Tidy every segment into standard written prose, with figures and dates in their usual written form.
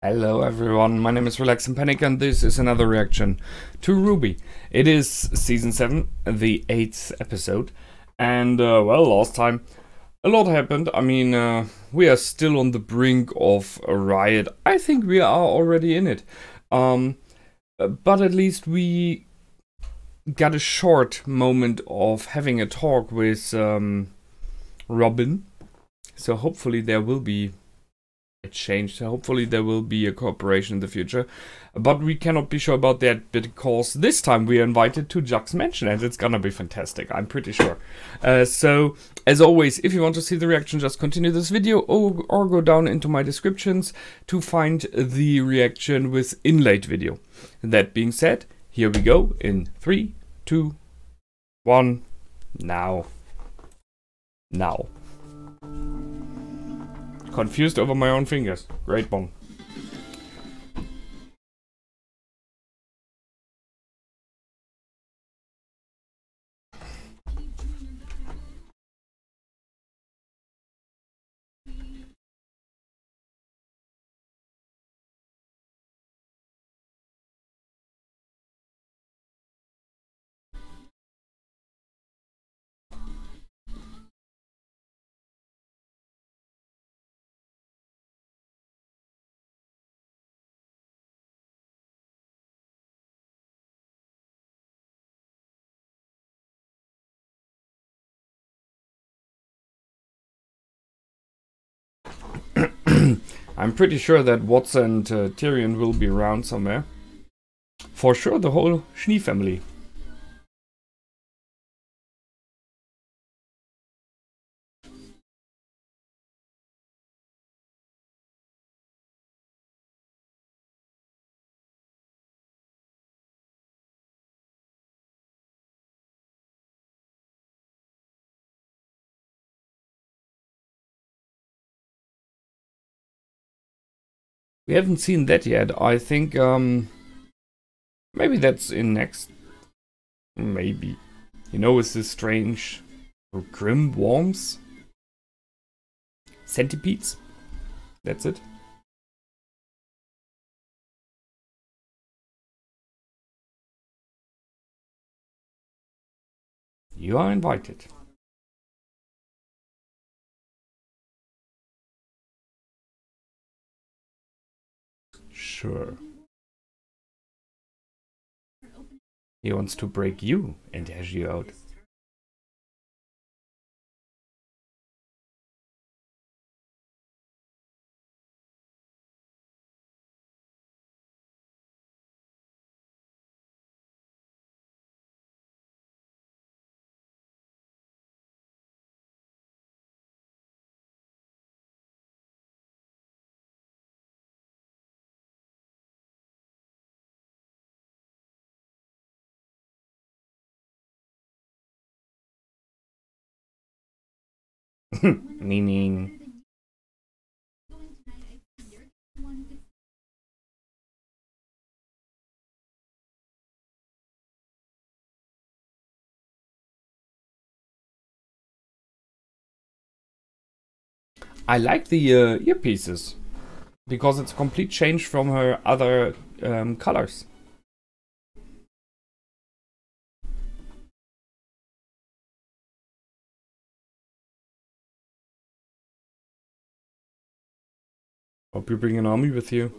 Hello everyone, my name is Relax and Panic and this is another reaction to RWBY. It is season 7, the 8th episode, and well, last time a lot happened. I mean, we are still on the brink of a riot. I think we are already in it. But at least we got a short moment of having a talk with Robin. So hopefully there will be a change. Hopefully there will be a cooperation in the future. But we cannot be sure about that because this time we are invited to Jack's mansion and it's gonna be fantastic, I'm pretty sure. So, as always, if you want to see the reaction, just continue this video or go down into my descriptions to find the reaction with inlaid video. That being said, here we go in 3, 2, 1, now. Confused over my own fingers. Great one. I'm pretty sure that Watts and Tyrion will be around somewhere. For sure, the whole Schnee family. We haven't seen that yet. I think maybe that's in next. Maybe. You know, with this strange grim worms? Centipedes? That's it. You are invited. Sure. He wants to break you and hash you out. Meaning. I like the earpieces because it's a complete change from her other colors. Hope you bring an army with you.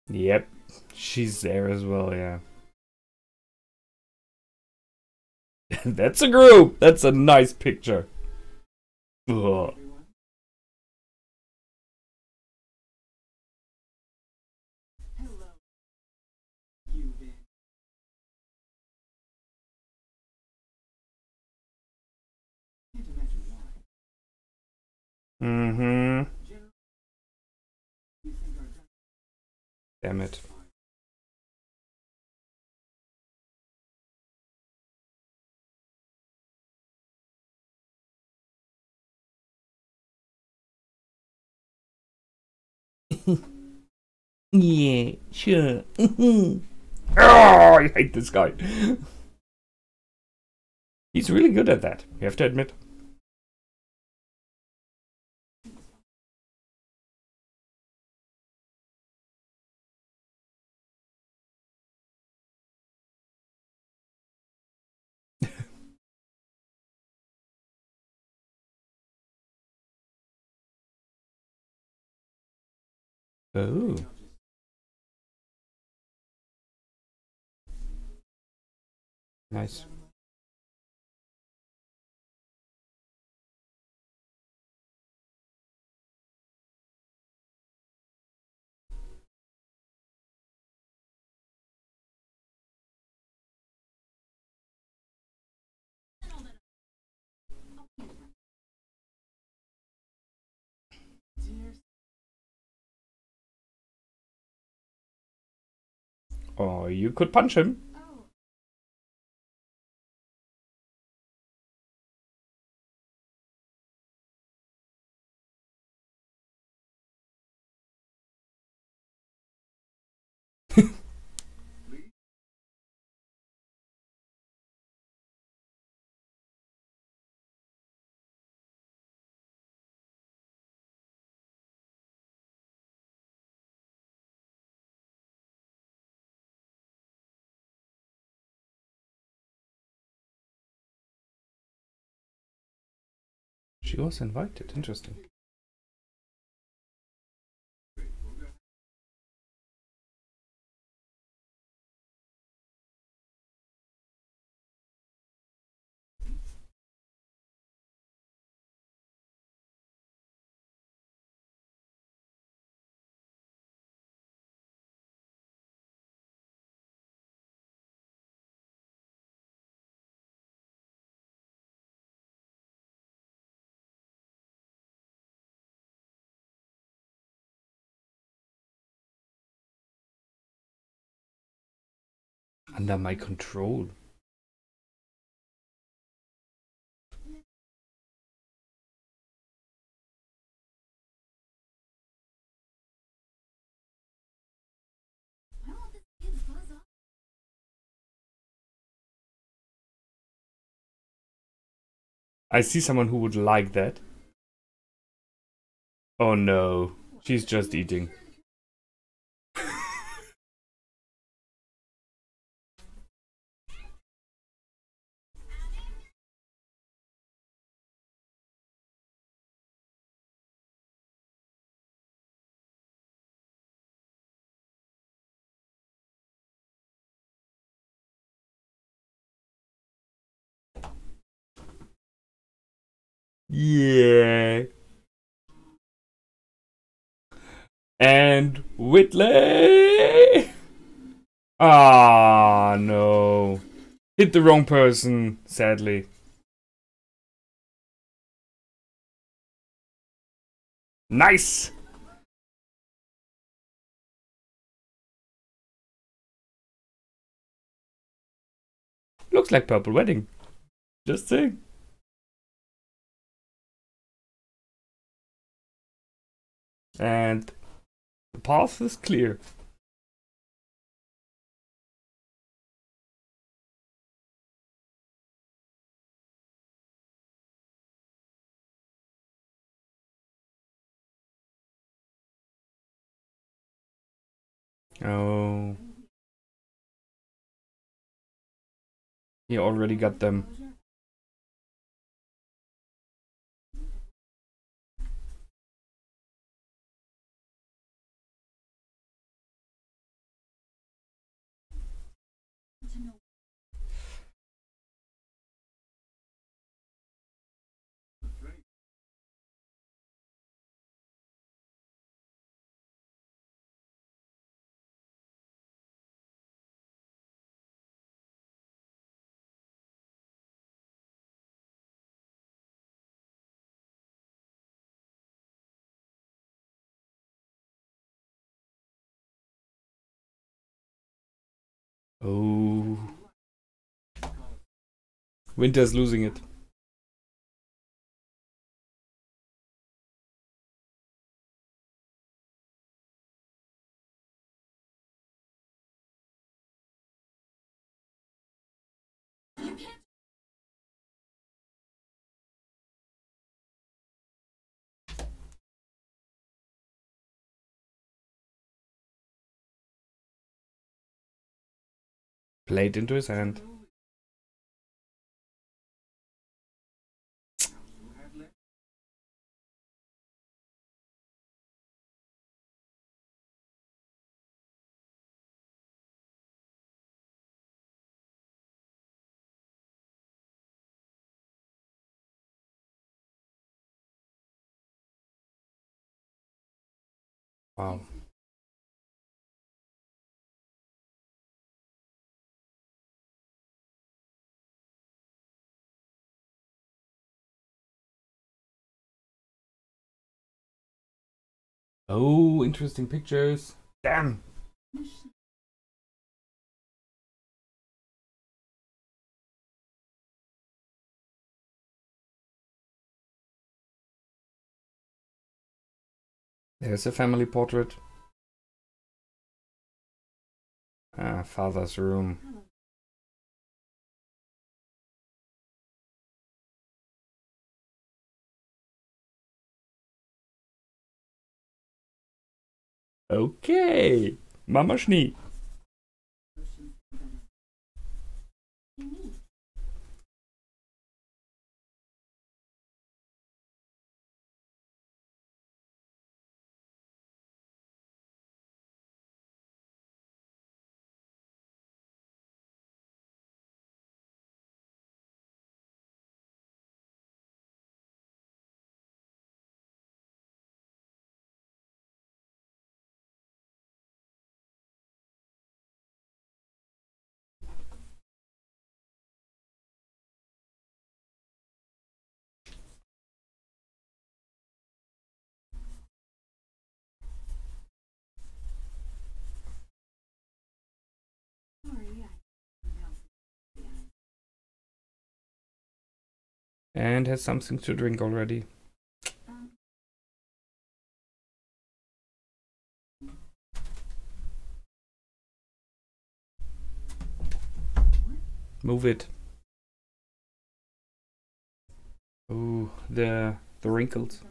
Yep, she's there as well, yeah. That's a group! That's a nice picture. Ugh. Mm-hmm. Damn it. Yeah, sure. Oh, I hate this guy. He's really good at that, you have to admit. Oh. Nice. Oh, you could punch him. She was invited, interesting. Under my control. I see someone who would like that. Oh no, she's just eating. Yeah. And Whitley! Ah, no. Hit the wrong person, sadly. Nice! Looks like Purple Wedding. Just saying. And the path is clear. Oh. He already got them. Oh. Winter's losing it. plate into his hand. Wow. Oh, interesting pictures. Damn. There's a family portrait. Ah, father's room. Okay. Mama Schnee. And has something to drink already. Move it. Ooh, the wrinkles.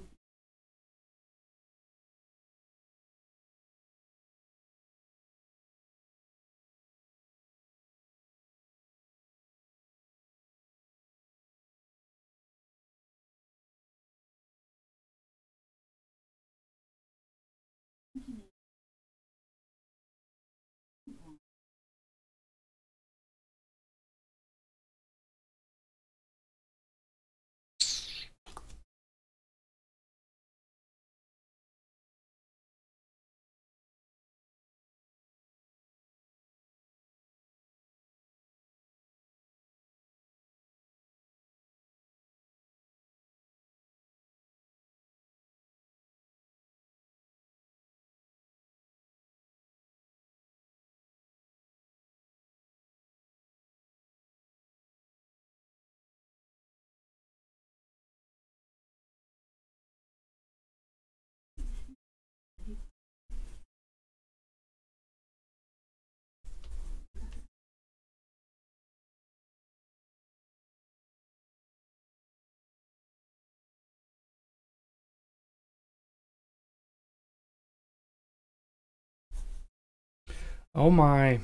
Oh my.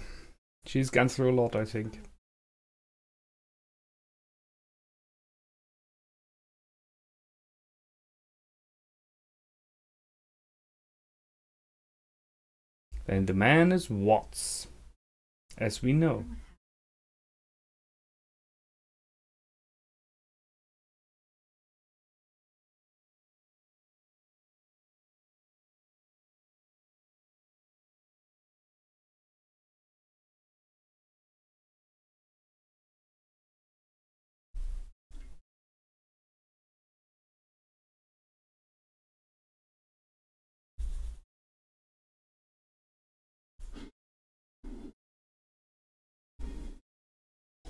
She's gone through a lot, I think. And the man is Watts, as we know.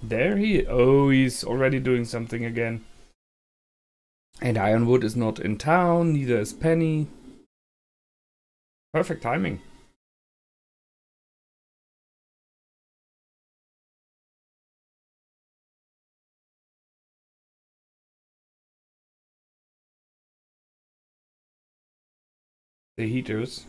There he... Oh, he's already doing something again. And Ironwood is not in town, neither is Penny. Perfect timing. The heaters.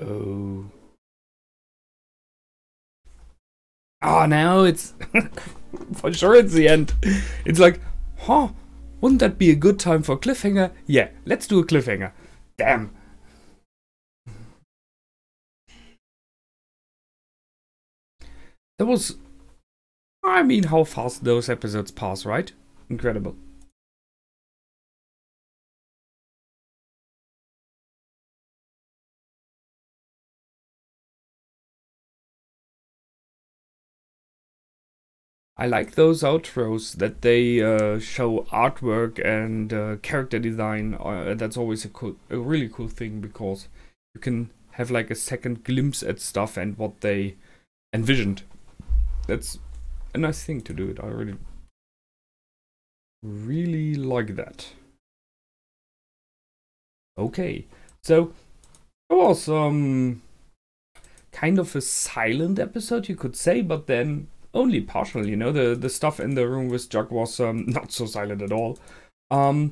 Oh. Ah, now it's for sure it's the end. It's like, huh? Wouldn't that be a good time for a cliffhanger? Yeah, let's do a cliffhanger. Damn. That was... I mean, how fast those episodes pass, right? Incredible. I like those outros that they show artwork and character design. That's always a really cool thing, because you can have like a second glimpse at stuff and what they envisioned. That's a nice thing to do. I really like that. Okay, so it was kind of a silent episode, you could say, but then only partial, you know. The stuff in the room with Jug was not so silent at all. I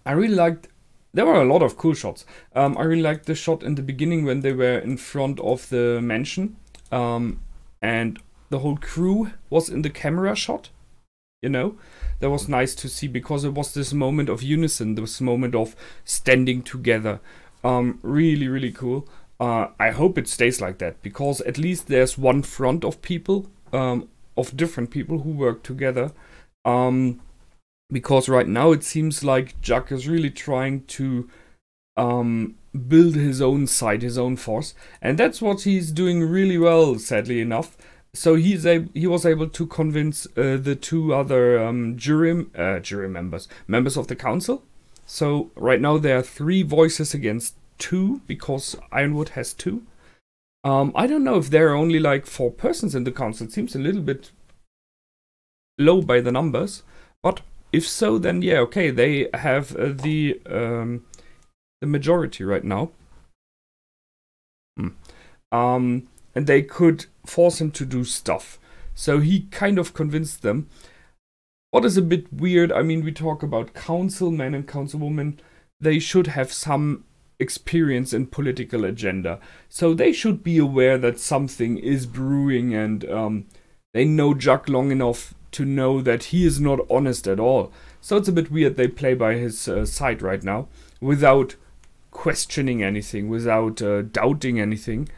really liked... There were a lot of cool shots. I really liked the shot in the beginning when they were in front of the mansion, and the whole crew was in the camera shot. You know, that was nice to see, because it was this moment of unison, this moment of standing together. Really, really cool. I hope it stays like that, because at least there's one front of people, of different people who work together. Because right now it seems like Jug is really trying to build his own side, his own force, and that's what he's doing really well, sadly enough. So he was able to convince the two other jury members of the council. So right now there are 3 voices against 2, because Ironwood has 2. I don't know if there are only like 4 persons in the council. It seems a little bit low by the numbers, but if so, then yeah, okay, they have the majority right now. And they could force him to do stuff. So he kind of convinced them. What is a bit weird, I mean, we talk about councilmen and councilwomen. They should have some experience in political agenda. So they should be aware that something is brewing, and they know Jug long enough to know that he is not honest at all. So it's a bit weird they play by his side right now, without questioning anything, without doubting anything.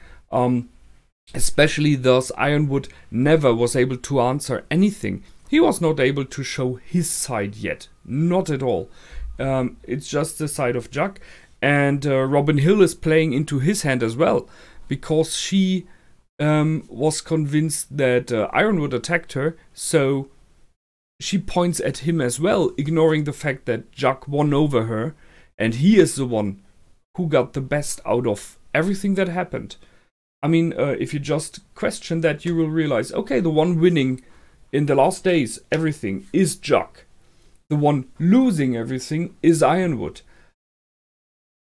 Especially thus, Ironwood never was able to answer anything. He was not able to show his side yet. Not at all. It's just the side of Jug. And Robin Hill is playing into his hand as well, because she was convinced that Ironwood attacked her, so she points at him as well, ignoring the fact that Jug won over her, and he is the one who got the best out of everything that happened. I mean, if you just question that, you will realize, okay, the one winning in the last days everything is Jug. The one losing everything is Ironwood.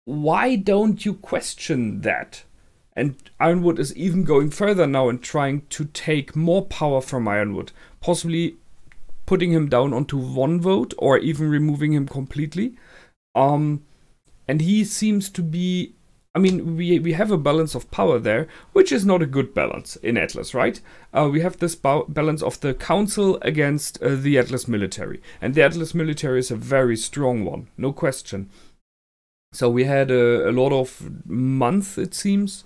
Why don't you question that? And Ironwood is even going further now and trying to take more power from Ironwood, possibly putting him down onto 1 vote or even removing him completely. And he seems to be... I mean, we have a balance of power there, which is not a good balance in Atlas, right? We have this balance of the council against the Atlas military. And the Atlas military is a very strong one, no question. So we had a lot of months, it seems,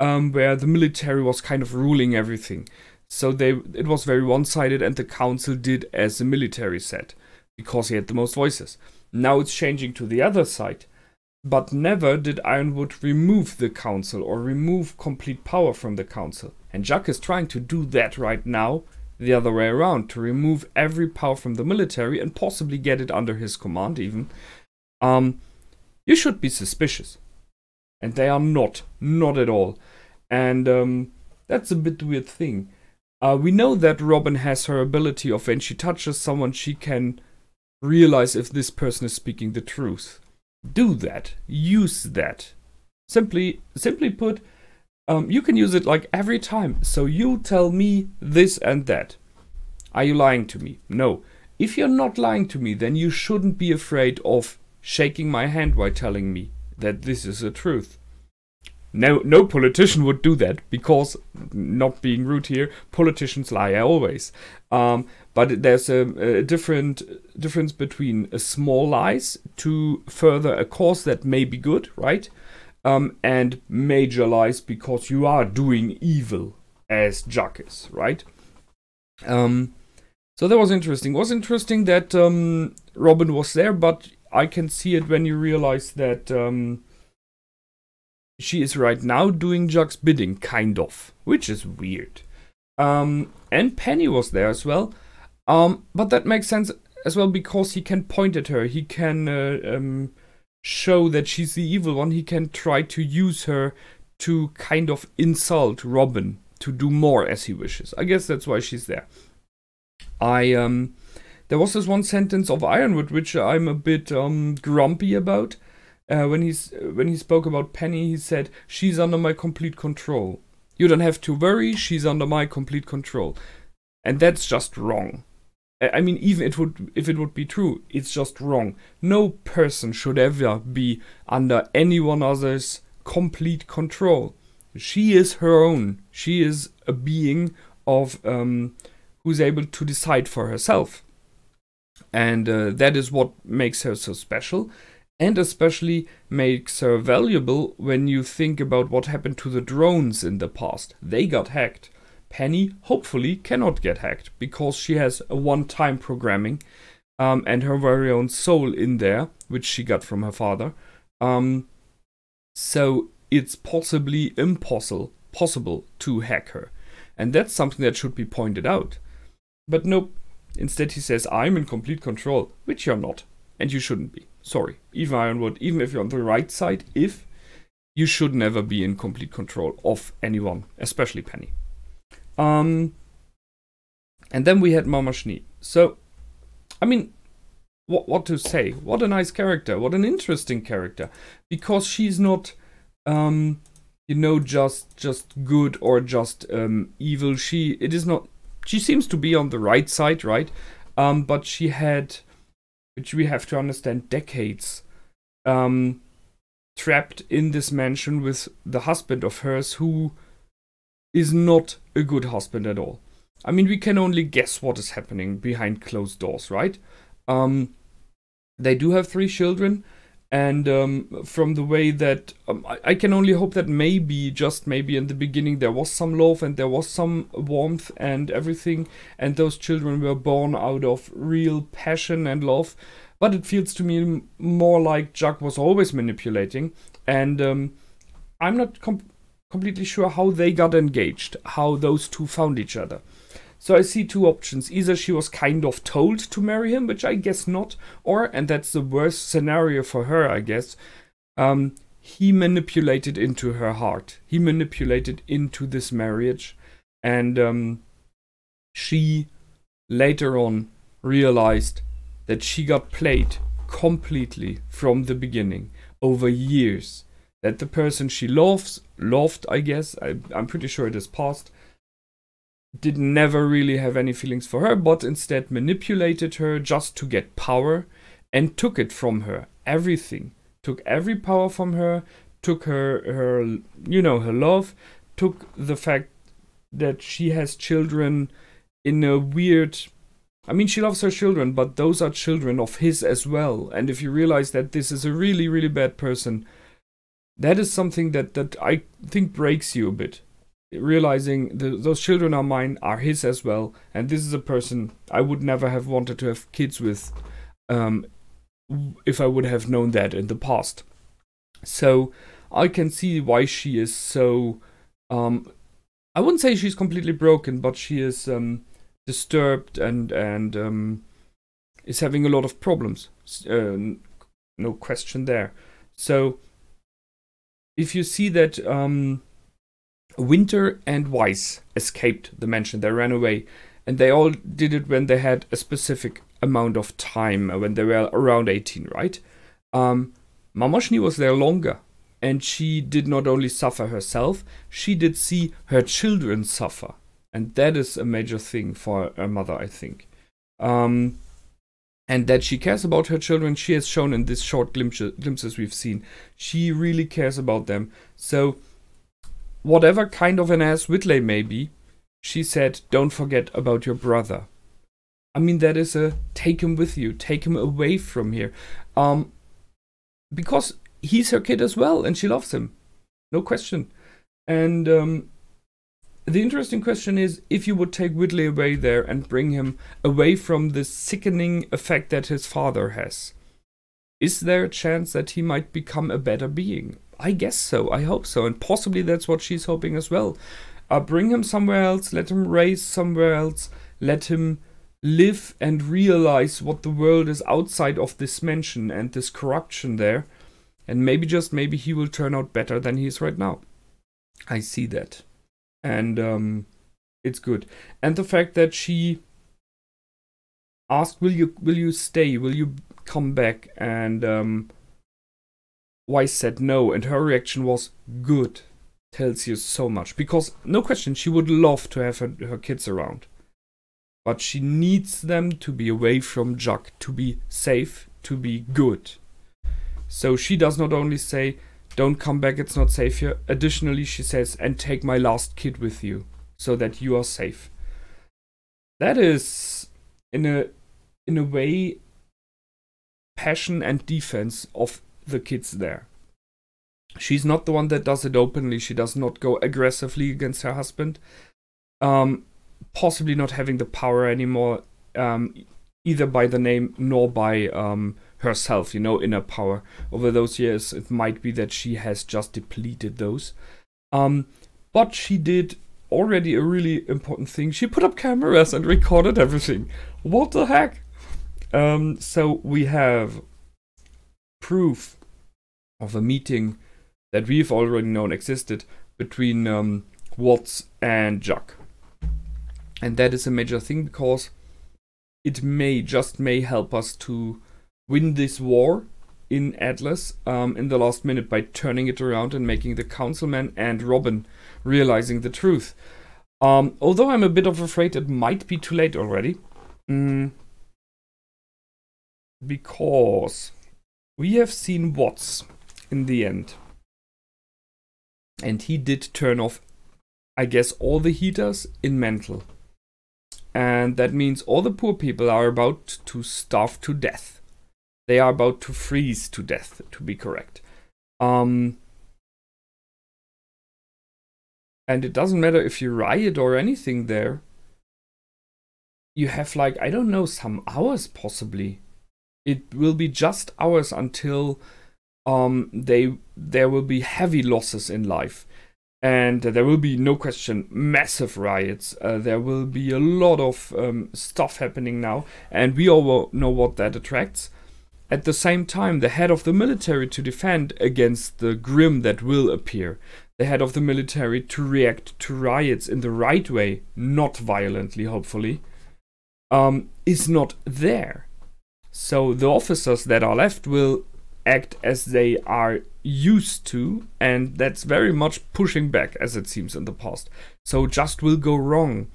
where the military was kind of ruling everything. So it was very one-sided, and the council did as the military said, because he had the most voices. Now it's changing to the other side. But never did Ironwood remove the council or remove complete power from the council. And Jug is trying to do that right now, the other way around, to remove every power from the military and possibly get it under his command even. You should be suspicious. And they are not at all. And that's a bit weird thing. We know that Robin has her ability of when she touches someone, she can realize if this person is speaking the truth. Do that. Use that. Simply put, you can use it like every time. So you tell me this and that. Are you lying to me? No. If you're not lying to me, then you shouldn't be afraid of shaking my hand while telling me that this is the truth. no politician would do that, because, not being rude here, politicians lie always. But there's a difference between small lies to further a cause that may be good, right? And major lies because you are doing evil, as Jack is, right? So that was interesting. It was interesting that Robin was there, but I can see it when you realize that she is right now doing Jack's bidding, kind of, which is weird. And Penny was there as well, but that makes sense as well because he can point at her. He can show that she's the evil one. He can try to use her to kind of insult Robin to do more as he wishes. I guess that's why she's there. There was this one sentence of Ironwood which I'm a bit grumpy about. When he spoke about Penny, he said, "She's under my complete control. You don't have to worry, she's under my complete control." And that's just wrong. I mean, even if it would be true, it's just wrong. No person should ever be under anyone else's complete control. She is her own. She is a being of who's able to decide for herself. And that is what makes her so special. And especially makes her valuable when you think about what happened to the drones in the past. They got hacked. Penny, hopefully, cannot get hacked because she has a one-time programming and her very own soul in there, which she got from her father. So it's possibly possible to hack her. And that's something that should be pointed out. But nope. Instead he says, "I'm in complete control," which you're not. And you shouldn't be. Sorry. Even Ironwood, even if you're on the right side, you should never be in complete control of anyone, especially Penny. And then we had Mama Schnee. So, I mean, what to say? What a nice character. What an interesting character. Because she's not, just good or just evil. She seems to be on the right side, right? But she had, which we have to understand, decades trapped in this mansion with the husband of hers who is not a good husband at all. I mean, we can only guess what is happening behind closed doors, right? They do have 3 children, and from the way that I can only hope that maybe, just maybe in the beginning, there was some love and there was some warmth and everything, and those children were born out of real passion and love. But it feels to me more like Jack was always manipulating, and I'm not completely sure how they got engaged, how those two found each other. So I see 2 options. Either she was kind of told to marry him, which I guess not, or, and that's the worst scenario for her, I guess, he manipulated into her heart. He manipulated into this marriage, and she later on realized that she got played completely from the beginning, over years. That the person she loved, I guess, I'm pretty sure it is past, did never really have any feelings for her, but instead manipulated her just to get power and took it from her. Everything. Took every power from her, took her love, took the fact that she has children in a weird... I mean, she loves her children, but those are children of his as well. And if you realize that this is a really, really bad person, that is something that I think breaks you a bit. Realizing those children are mine, are his as well, and this is a person I would never have wanted to have kids with if I would have known that in the past. So I can see why she is so... I wouldn't say she's completely broken, but she is disturbed and is having a lot of problems. No question there. So if you see that Winter and Weiss escaped the mansion, they ran away, and they all did it when they had a specific amount of time, when they were around 18, right? Mama Schnee was there longer, and she did not only suffer herself, she did see her children suffer. And that is a major thing for a mother, I think. And that she cares about her children, she has shown in this short glimpses we've seen. She really cares about them. So whatever kind of an ass Whitley may be, she said, don't forget about your brother. I mean, that is a take him with you, take him away from here. Because he's her kid as well, and she loves him. No question. And the interesting question is, if you would take Whitley away there and bring him away from the sickening effect that his father has, is there a chance that he might become a better being? I guess so, I hope so, and possibly that's what she's hoping as well. Bring him somewhere else, let him raise somewhere else, let him live and realize what the world is outside of this mansion and this corruption there, and maybe, just maybe, he will turn out better than he is right now. I see that. And it's good. And the fact that she asked, will you stay, will you come back, and Weiss said no, and her reaction was good, tells you so much. Because, no question, she would love to have her kids around. But she needs them to be away from Jack, to be safe, to be good. So she does not only say, don't come back, it's not safe here. Additionally, she says, and take my last kid with you, so that you are safe. That is, in a way, passion and defense of the kids there. She's not the one that does it openly. She does not go aggressively against her husband. Possibly not having the power anymore, either by the name nor by herself, you know, inner power. Over those years, it might be that she has just depleted those. But she did already a really important thing. She put up cameras and recorded everything. What the heck? So we have proof of a meeting that we've already known existed between Watts and Jack. And that is a major thing, because it just may help us to win this war in Atlas in the last minute by turning it around and making the councilman and Robin realizing the truth. Although I'm a bit afraid it might be too late already. Because we have seen Watts in the end. And he did turn off, I guess, all the heaters in Mental. And that means all the poor people are about to starve to death. They are about to freeze to death, to be correct. And it doesn't matter if you riot or anything there. You have, like, I don't know, some hours possibly. It will be just hours until there will be heavy losses in life. And there will be, no question, massive riots. There will be a lot of stuff happening now. And we all know what that attracts. At the same time, the head of the military to defend against the Grimm that will appear. The head of the military to react to riots in the right way, not violently, hopefully, is not there. So the officers that are left will act as they are used to, and that's very much pushing back, as it seems, in the past. So just will go wrong.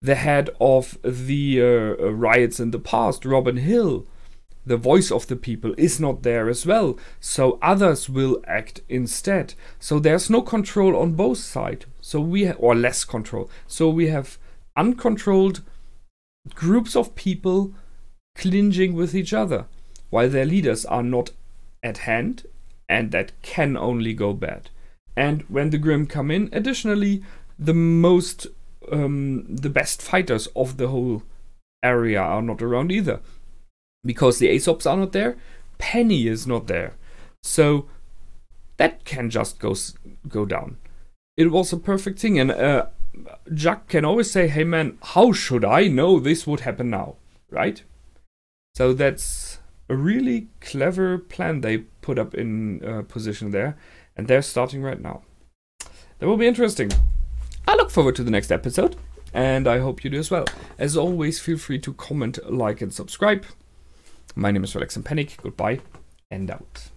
The head of the riots in the past, Robin Hill, the voice of the people, is not there as well. So others will act instead. So there's no control on both sides. So or less control. So we have uncontrolled groups of people clinching with each other, while their leaders are not at hand, and that can only go bad. And when the Grimm come in, additionally, the best fighters of the whole area are not around either, because the Aesops are not there, Penny is not there, so that can just go down. It was a perfect thing, and Jack can always say, hey man, how should I know this would happen now, right? So that's a really clever plan they put up in position there, and they're starting right now. That will be interesting. I look forward to the next episode, and I hope you do as well. As always, feel free to comment, like, and subscribe. My name is Relax and Panic. Goodbye and out.